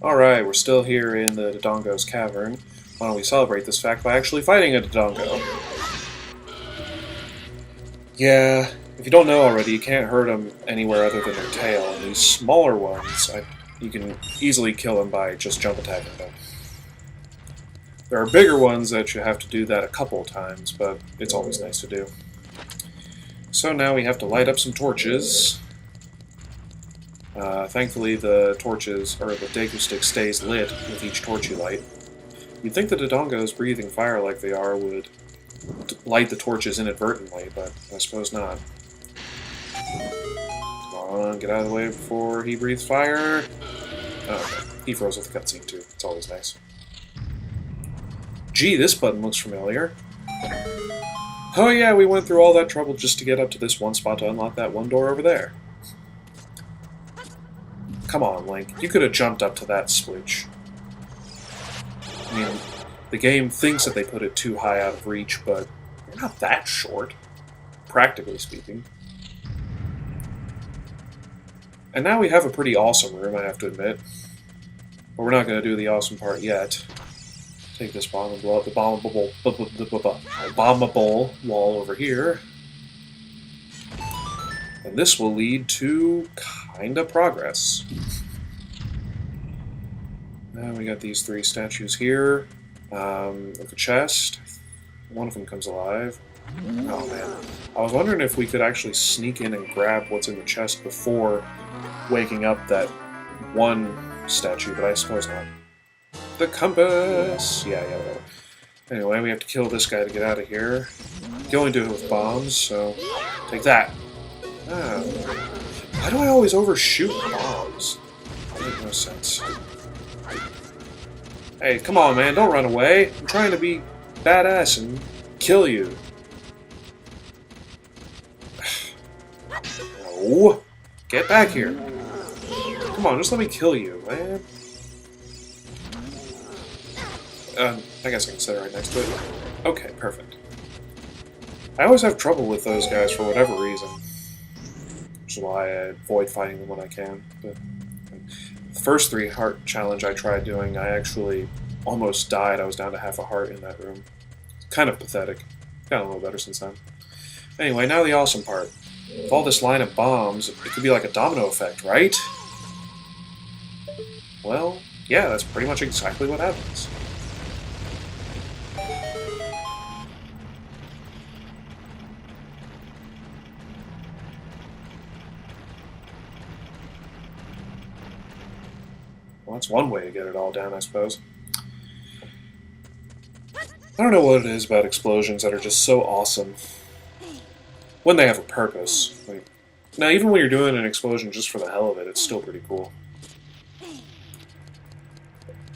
Alright, we're still here in the Dodongo's cavern. Why don't we celebrate this fact by actually fighting a Dodongo? Yeah, if you don't know already, you can't hurt them anywhere other than their tail, and these smaller ones, you can easily kill them by just jump attacking them. There are bigger ones that you have to do that a couple times, but it's always nice to do. So now we have to light up some torches. Thankfully the torches, or the Deku stick stays lit with each torch you light. You'd think the Dodongos breathing fire like they are would light the torches inadvertently, but I suppose not. Come on, get out of the way before he breathes fire. Oh, okay. He froze with the cutscene too. It's always nice. Gee, this button looks familiar. Oh yeah, we went through all that trouble just to get up to this one spot to unlock that one door over there. Come on, Link. You could have jumped up to that switch. I mean, the game thinks that they put it too high out of reach, but you're not that short, practically speaking. And now we have a pretty awesome room, I have to admit. But we're not going to do the awesome part yet. Take this bomb and blow up the bombable wall over here. And this will lead to kinda progress. Now we got these three statues here. With a chest. One of them comes alive. Oh man. I was wondering if we could actually sneak in and grab what's in the chest before waking up that one statue, but I suppose not. The compass! Yeah, whatever. Anyway, we have to kill this guy to get out of here. You can only do it with bombs, so take that. Ah. Why do I always overshoot bombs? That makes no sense. Hey, come on, man, don't run away. I'm trying to be badass and kill you. No. Get back here. Come on, just let me kill you, man. I guess I can sit right next to it. Okay, perfect. I always have trouble with those guys for whatever reason. Which is why I avoid fighting them when I can. But the first 3 heart challenge I tried doing, I actually almost died. I was down to half a heart in that room. Kind of pathetic. Gotten a little better since then. Anyway, now the awesome part. With all this line of bombs, it could be like a domino effect, right? Well, yeah, that's pretty much exactly what happens. Well, that's one way to get it all down, I suppose. I don't know what it is about explosions that are just so awesome. When they have a purpose. Like, now, even when you're doing an explosion just for the hell of it, it's still pretty cool.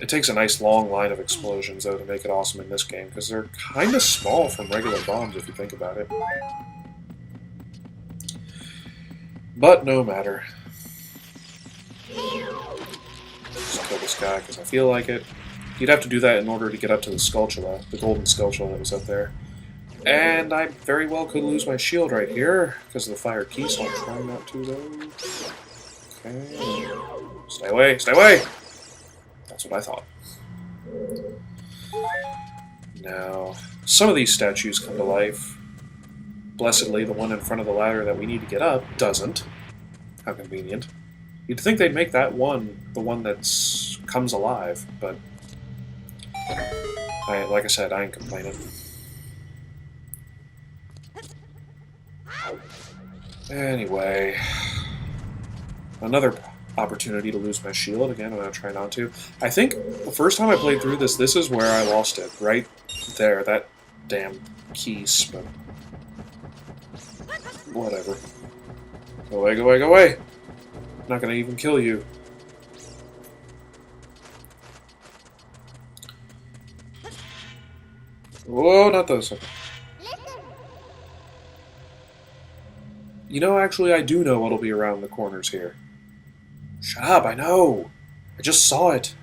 It takes a nice long line of explosions, though, to make it awesome in this game, because they're kind of small from regular bombs, if you think about it. But no matter. Just kill this guy, because I feel like it. You'd have to do that in order to get up to the Skulltula, the golden Skulltula that was up there. And I very well could lose my shield right here, because of the fire key, so I'm trying not to, though. Okay. Stay away, stay away! That's what I thought. Now, some of these statues come to life. Blessedly, the one in front of the ladder that we need to get up doesn't. How convenient. You'd think they'd make that one the one that comes alive, but like I said, I ain't complaining. Anyway, another opportunity to lose my shield. Again, I'm going to try not to. I think the first time I played through this, this is where I lost it. Right there, that damn keys, but whatever. Go away, go away, go away! I'm not going to even kill you. Whoa, not those. You know, actually, I do know what'll be around the corners here. Shut up, I know! I just saw it.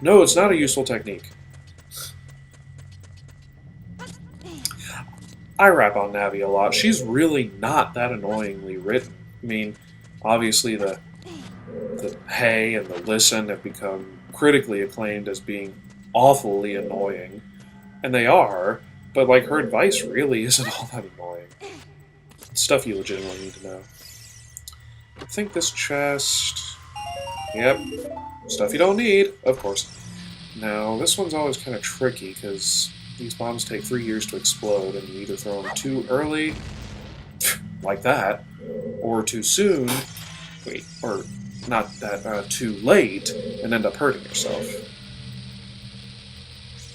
No, it's not a useful technique. I rap on Navi a lot. She's really not that annoyingly written. I mean, obviously the the Hey and the Listen have become critically acclaimed as being awfully annoying. And they are, but like her advice really isn't all that annoying. It's stuff you legitimately need to know. I think this chest... Yep. Stuff you don't need, of course. Now, this one's always kind of tricky, because these bombs take 3 years to explode, and you either throw them too early, like that, or too soon, or not that, too late, and end up hurting yourself.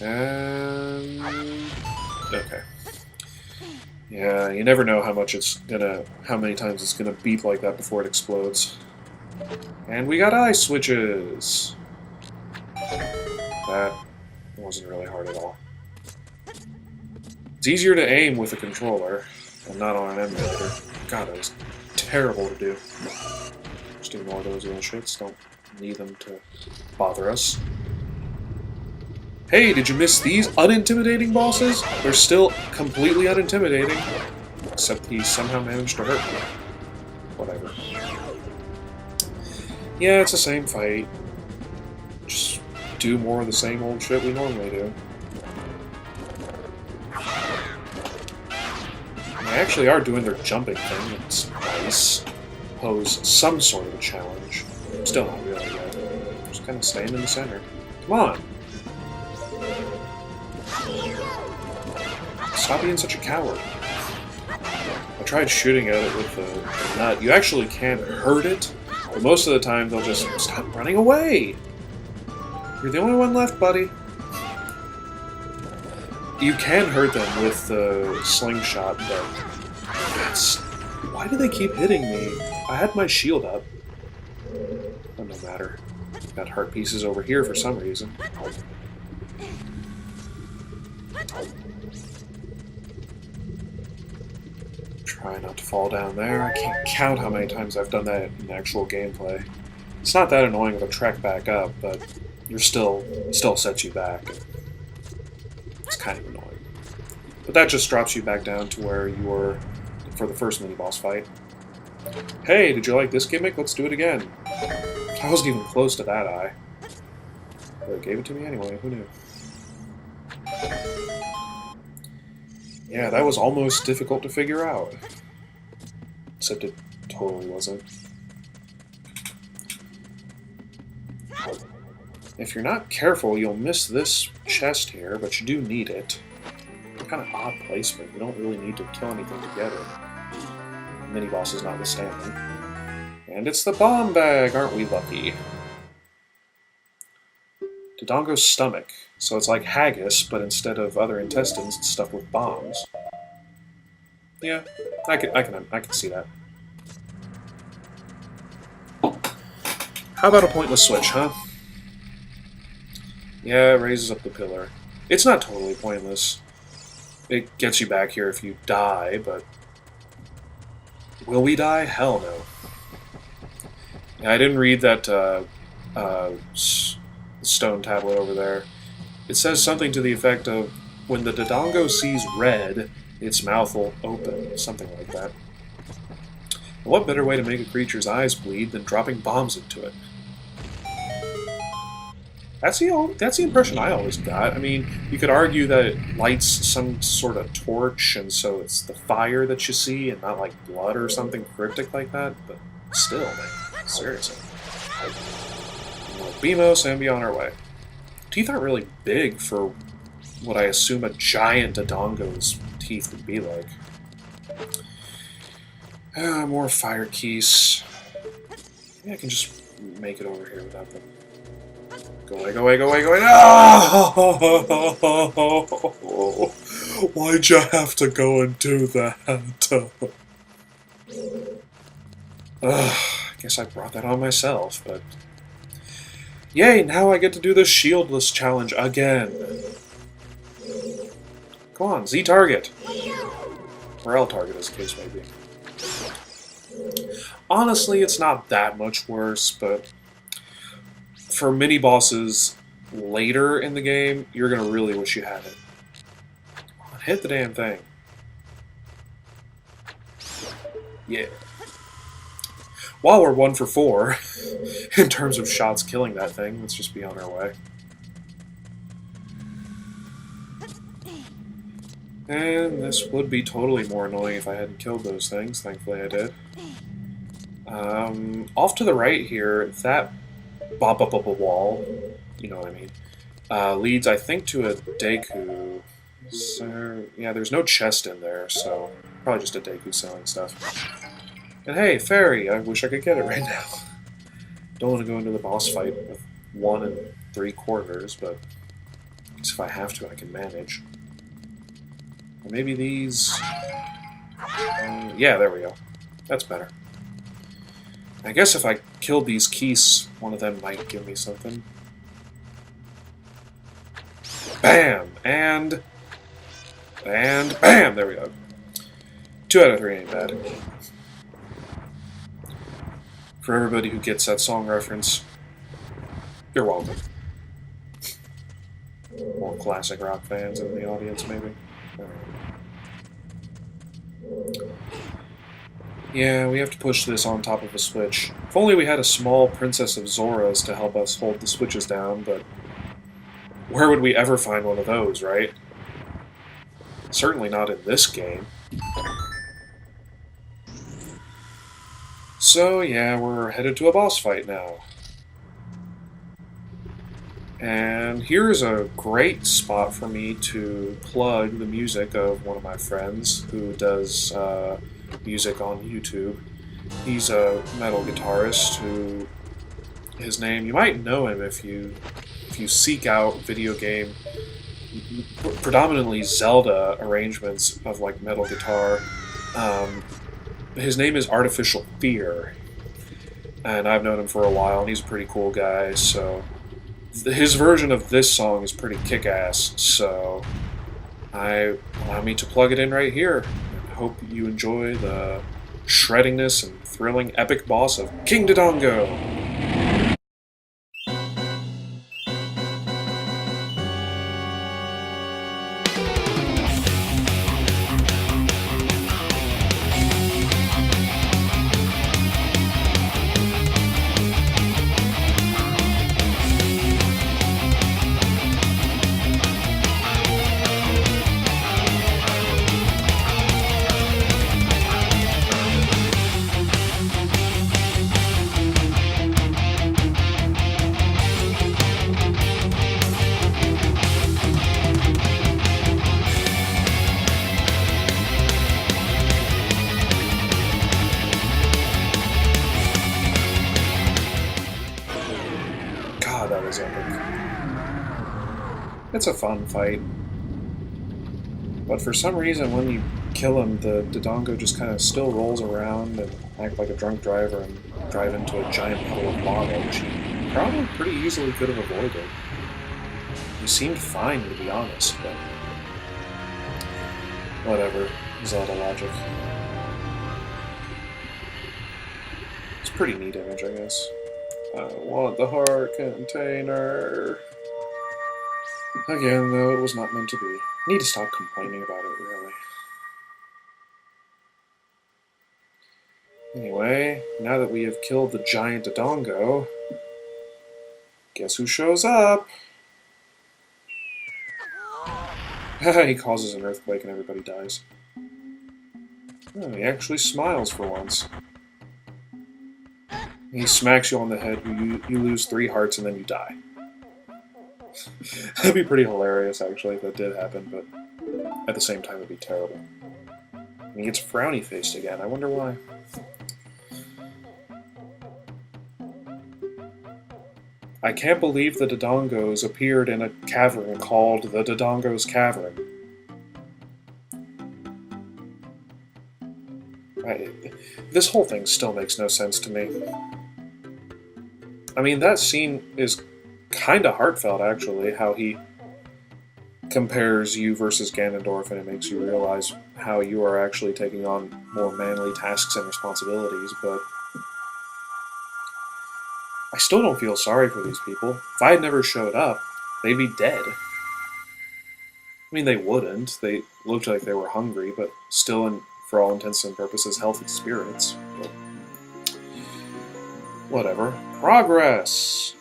And... okay. Yeah, you never know how many times it's gonna beep like that before it explodes. And we got eye switches! That wasn't really hard at all. It's easier to aim with a controller, and not on an emulator. God, that was terrible to do. Just ignore those little shits, don't need them to bother us. Hey, did you miss these unintimidating bosses? They're still completely unintimidating, except he somehow managed to hurt me. Whatever. Yeah, it's the same fight. Just do more of the same old shit we normally do. They actually are doing their jumping thing. It's nice. Pose some sort of a challenge. Still not really yet. Just kind of staying in the center. Come on! Stop being such a coward. I tried shooting at it with the nut. You actually can hurt it, but most of the time they'll just stop running away! You're the only one left, buddy. You can hurt them with the slingshot, but why do they keep hitting me? I had my shield up. But no matter. Got heart pieces over here for some reason. Try not to fall down there. I can't count how many times I've done that in actual gameplay. It's not that annoying with a trek back up, but it still sets you back. It's kind of annoying. But that just drops you back down to where you were for the first mini-boss fight. Hey, did you like this gimmick? Let's do it again. I wasn't even close to that eye. But it gave it to me anyway, who knew? Yeah, that was almost difficult to figure out. Except it totally wasn't. If you're not careful, you'll miss this chest here, but you do need it. It's kind of odd placement. You don't really need to kill anything together. Mini-bosses notwithstanding. And it's the bomb bag, aren't we lucky? Dodongo's stomach. So it's like haggis, but instead of other intestines, it's stuffed with bombs. Yeah, I can see that. How about a pointless switch, huh? Yeah, it raises up the pillar. It's not totally pointless. It gets you back here if you die, but... will we die? Hell no. Yeah, I didn't read that stone tablet over there. It says something to the effect of, when the Dodongo sees red, its mouth will open. Something like that. What better way to make a creature's eyes bleed than dropping bombs into it? That's the impression I always got. I mean, you could argue that it lights some sort of torch, and so it's the fire that you see, and not like blood or something cryptic like that, but still, man, seriously. Well, Beamos, and be on our way. Teeth aren't really big for what I assume a giant Dodongo's teeth would be like. More fire keys. Maybe I can just make it over here without them. Go away, go away, go away, go away! No! Why'd you have to go and do that? I guess I brought that on myself, but... yay, now I get to do the shieldless challenge again! Come on, Z target! Or L target, as the case may be. Honestly, it's not that much worse, but... for mini-bosses later in the game, you're going to really wish you had it. Come on, hit the damn thing. Yeah. while we're 1 for 4 in terms of shots killing that thing, let's just be on our way. And this would be totally more annoying if I hadn't killed those things. Thankfully I did. Off to the right here, that wall, you know what I mean, leads, I think, to a Deku. So, yeah, there's no chest in there, so probably just a Deku selling stuff. And hey, fairy, I wish I could get it right now. Don't want to go into the boss fight with 1 3/4, but if I have to, I can manage. Or maybe these... yeah, there we go. That's better. I guess if I killed these keys, one of them might give me something. Bam! And bam! There we go. 2 out of 3 ain't bad. For everybody who gets that song reference, you're welcome. More classic rock fans in the audience, maybe. Yeah, we have to push this on top of a switch. If only we had a small Princess of Zoras to help us hold the switches down, but where would we ever find one of those, right? Certainly not in this game. So, yeah, we're headed to a boss fight now. And here's a great spot for me to plug the music of one of my friends who does music on YouTube. He's a metal guitarist who, his name, you might know him if you seek out video game, predominantly Zelda arrangements of like metal guitar. His name is ArtificialFire, and I've known him for a while, and he's a pretty cool guy, so his version of this song is pretty kick-ass, so allow me to plug it in right here. I hope you enjoy the shreddingness and thrilling epic boss of King Dodongo. That was epic. It's a fun fight. But for some reason, when you kill him, the Dodongo just kind of still rolls around and act like a drunk driver and drive into a giant puddle of lava, which he probably pretty easily could have avoided. He seemed fine, to be honest, but whatever. Zelda logic. It's a pretty neat image, I guess. I want the heart container. Again, though, it was not meant to be. Need to stop complaining about it, really. Anyway, now that we have killed the giant Dodongo, guess who shows up? He causes an earthquake and everybody dies. Oh, he actually smiles for once. He smacks you on the head, you lose 3 hearts, and then you die. That'd be pretty hilarious, actually, if that did happen, but at the same time, it'd be terrible. And he gets frowny-faced again. I wonder why. I can't believe the Dodongos appeared in a cavern called the Dodongos Cavern. This whole thing still makes no sense to me. I mean, that scene is kind of heartfelt, actually, how he compares you versus Ganondorf, and it makes you realize how you are actually taking on more manly tasks and responsibilities, but I still don't feel sorry for these people. If I had never showed up, they'd be dead. I mean, they wouldn't. They looked like they were hungry, but still, for all intents and purposes, healthy spirits. But Whatever. Progress!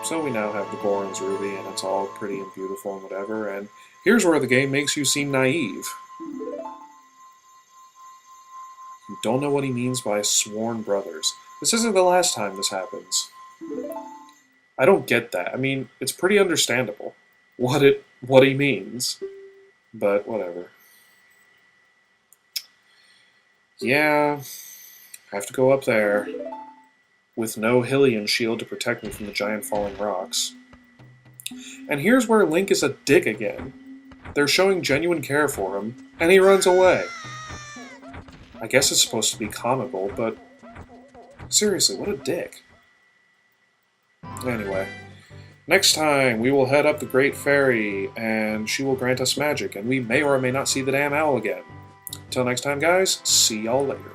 So we now have the Goron's Ruby, and it's all pretty and beautiful and whatever, and here's where the game makes you seem naive. You don't know what he means by sworn brothers. This isn't the last time this happens. I don't get that. I mean, it's pretty understandable what he means, but whatever. Yeah, I have to go up there with no Hylian shield to protect me from the giant falling rocks. And here's where Link is a dick again. They're showing genuine care for him, and he runs away. I guess it's supposed to be comical, but seriously, what a dick. Anyway, next time we will head up the Great Fairy, and she will grant us magic, and we may or may not see the damn owl again. Until next time, guys, see y'all later.